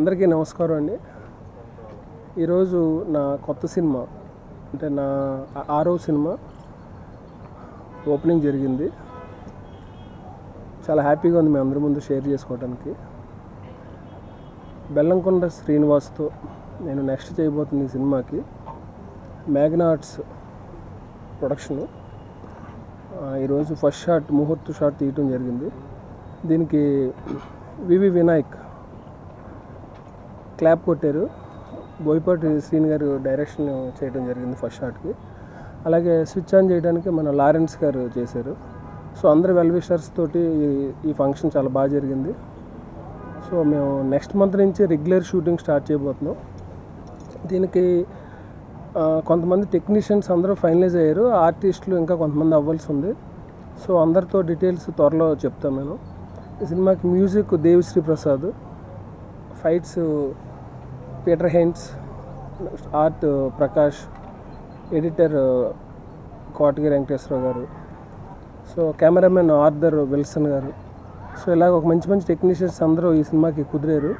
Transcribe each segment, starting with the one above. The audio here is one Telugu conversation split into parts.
అందరికీ నమస్కారం అండి. ఈరోజు నా కొత్త సినిమా అంటే నా 6వ సినిమా ఓపెనింగ్ జరిగింది. చాలా హ్యాపీగా ఉంది మీ అందరి ముందు షేర్ చేసుకోవడానికి. బెల్లంకొండ శ్రీనివాస్తో నేను నెక్స్ట్ చేయబోతున్న ఈ సినిమాకి మేఘనా ఆర్ట్స్ ప్రొడక్షను ఈరోజు ఫస్ట్ షాట్ ముహూర్త షాట్ తీయటం జరిగింది. దీనికి వివి వినాయక్ క్లాప్ కొట్టారు. బోయపాటి శ్రీని గారు డైరెక్షన్ చేయడం జరిగింది ఫస్ట్ షాట్కి. అలాగే స్విచ్ ఆన్ చేయడానికి మన లారెన్స్ గారు చేశారు. సో అందరు వెల్ విషర్స్ తోటి ఈ ఫంక్షన్ చాలా బాగా జరిగింది. సో మేము నెక్స్ట్ మంత్ నుంచి రెగ్యులర్ షూటింగ్ స్టార్ట్ చేయబోతున్నాం. దీనికి కొంతమంది టెక్నీషియన్స్ అందరూ ఫైనలైజ్ అయ్యారు. ఆర్టిస్టులు ఇంకా కొంతమంది అవ్వాల్సి ఉంది. సో అందరితో డీటెయిల్స్ త్వరలో చెప్తాం. నేను ఈ సినిమాకి music Devi Sri Prasad, fights Peter Heins, art Prakash, editor Kotagiri Venkateswara Rao garu, so cameraman Arthur Wilson garu. So ఇలాగ ఒక మంచి మంచి టెక్నీషియన్స్ అందరూ ఈ సినిమాకి కుదిరారు.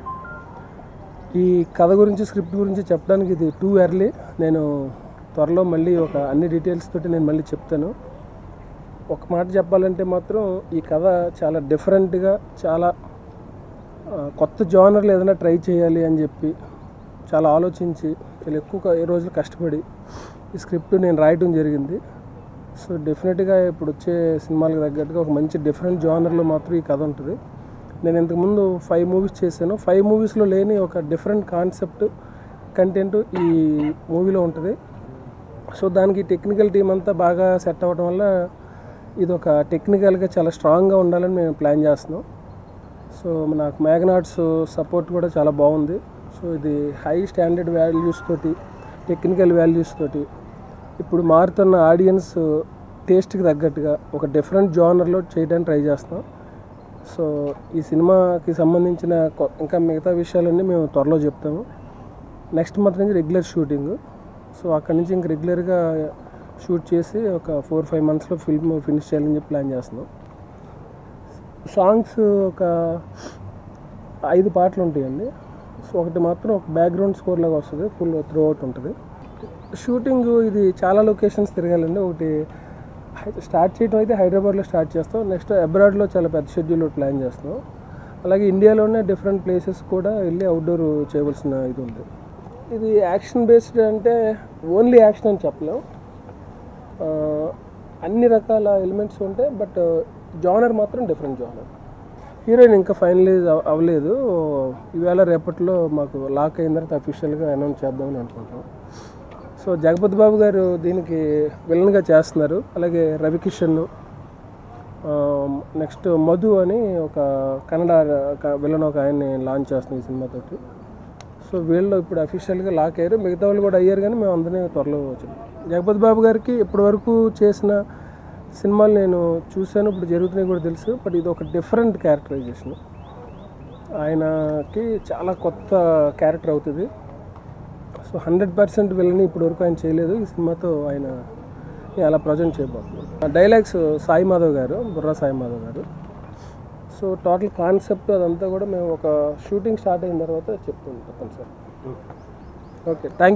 ఈ కథ గురించి స్క్రిప్ట్ గురించి చెప్పడానికి ఇది టూ ఎర్లీ. నేను త్వరలో మళ్ళీ అన్ని డీటెయిల్స్ తోటి నేను మళ్ళీ చెప్తాను. ఒక మాట చెప్పాలంటే మాత్రం ఈ కథ చాలా డిఫరెంట్గా, చాలా కొత్త జానర్లు ఏదైనా ట్రై చేయాలి అని చెప్పి చాలా ఆలోచించి చాలా ఎక్కువ రోజులు కష్టపడి ఈ స్క్రిప్ట్ నేను రాయటం జరిగింది. సో డెఫినెట్గా ఇప్పుడు వచ్చే సినిమాలకు తగ్గట్టుగా ఒక మంచి డిఫరెంట్ జానర్లో మాత్రం ఈ కథ ఉంటుంది. నేను ఇంతకుముందు 5 మూవీస్ చేశాను. 5 మూవీస్లో లేని ఒక డిఫరెంట్ కాన్సెప్ట్ కంటెంట్ ఈ మూవీలో ఉంటుంది. సో దానికి టెక్నికల్ టీం అంతా బాగా సెట్ అవ్వడం వల్ల ఇది ఒక టెక్నికల్గా చాలా స్ట్రాంగ్గా ఉండాలని మేము ప్లాన్ చేస్తున్నాం. సో నాకు మేఘనా ఆర్ట్స్ సపోర్ట్ కూడా చాలా బాగుంది. సో ఇది హై స్టాండర్డ్ వాల్యూస్ తోటి, టెక్నికల్ వాల్యూస్ తోటి ఇప్పుడు మారుతున్న ఆడియన్స్ టేస్ట్కి తగ్గట్టుగా ఒక డిఫరెంట్ జానర్లో చేయడానికి ట్రై చేస్తాం. సో ఈ సినిమాకి సంబంధించిన ఇంకా మిగతా విషయాలన్నీ మేము త్వరలో చెప్తాము. నెక్స్ట్ మంత్ నుంచి రెగ్యులర్ షూటింగ్. సో అక్కడి నుంచి ఇంక రెగ్యులర్గా షూట్ చేసి ఒక 4-5 మంత్స్లో ఫిల్మ్ ఫినిష్ చేయాలని చెప్పి ప్లాన్ చేస్తున్నాం. సాంగ్స్ ఒక 5 పాటలు ఉంటాయండి. సో ఒకటి మాత్రం ఒక బ్యాక్గ్రౌండ్ స్కోర్ లాగా వస్తుంది, ఫుల్ త్రూ అవుట్ ఉంటుంది. షూటింగ్ ఇది చాలా లొకేషన్స్ తిరగాలండి. ఒకటి స్టార్ట్ చేయడం అయితే హైదరాబాద్లో స్టార్ట్ చేస్తాం. నెక్స్ట్ అబ్రాడ్లో చాలా పెద్ద షెడ్యూల్ ప్లాన్ చేస్తాం. అలాగే ఇండియాలోనే డిఫరెంట్ ప్లేసెస్ కూడా వెళ్ళి అవుట్డోర్ చేయవలసిన ఇది ఉంది. ఇది యాక్షన్ బేస్డ్ అంటే ఓన్లీ యాక్షన్ అని చెప్పలేం. అన్ని రకాల ఎలిమెంట్స్ ఉంటాయి. బట్ జానర్ మాత్రం డిఫరెంట్ జానర్. హీరోయిన్ ఇంకా ఫైనలైజ్ అవ్వలేదు. ఈవేళ రేపట్లో మాకు లాక్ అయిన తర్వాత అఫీషియల్గా అనౌన్స్ చేద్దామని అనుకుంటాం. సో జగపతి బాబు గారు దీనికి విలన్గా చేస్తున్నారు. అలాగే రవికిషన్, నెక్స్ట్ మధు అని ఒక కన్నడ విలన్ ఒక ఆయన్ని లాంచ్ చేస్తున్నాం ఈ సినిమాతోటి. సో వీళ్ళు ఇప్పుడు అఫీషియల్గా లాక్ అయ్యారు. మిగతా వాళ్ళు కూడా అయ్యారు, కానీ మేము అందరినీ త్వరలో వచ్చాము. జగపతి బాబు గారికి ఇప్పటివరకు చేసిన సినిమాలు నేను చూశాను, ఇప్పుడు జరుగుతున్నాయి కూడా తెలుసు. బట్ ఇది ఒక డిఫరెంట్ క్యారెక్టరైజేషన్. ఆయనకి చాలా కొత్త క్యారెక్టర్ అవుతుంది. సో 100% విలని ఇప్పటివరకు ఆయన చేయలేదు. ఈ సినిమాతో ఆయన అలా ప్రజెంట్ చేయబోతున్నాను. డైలాగ్స్ సాయి మాధవ్ గారు, బుర్రా సాయి మాధవ్ గారు. సో టోటల్ కాన్సెప్ట్ అదంతా కూడా మేము ఒక షూటింగ్ స్టార్ట్ అయిన తర్వాత చెప్తాను సార్. Okay, thank you.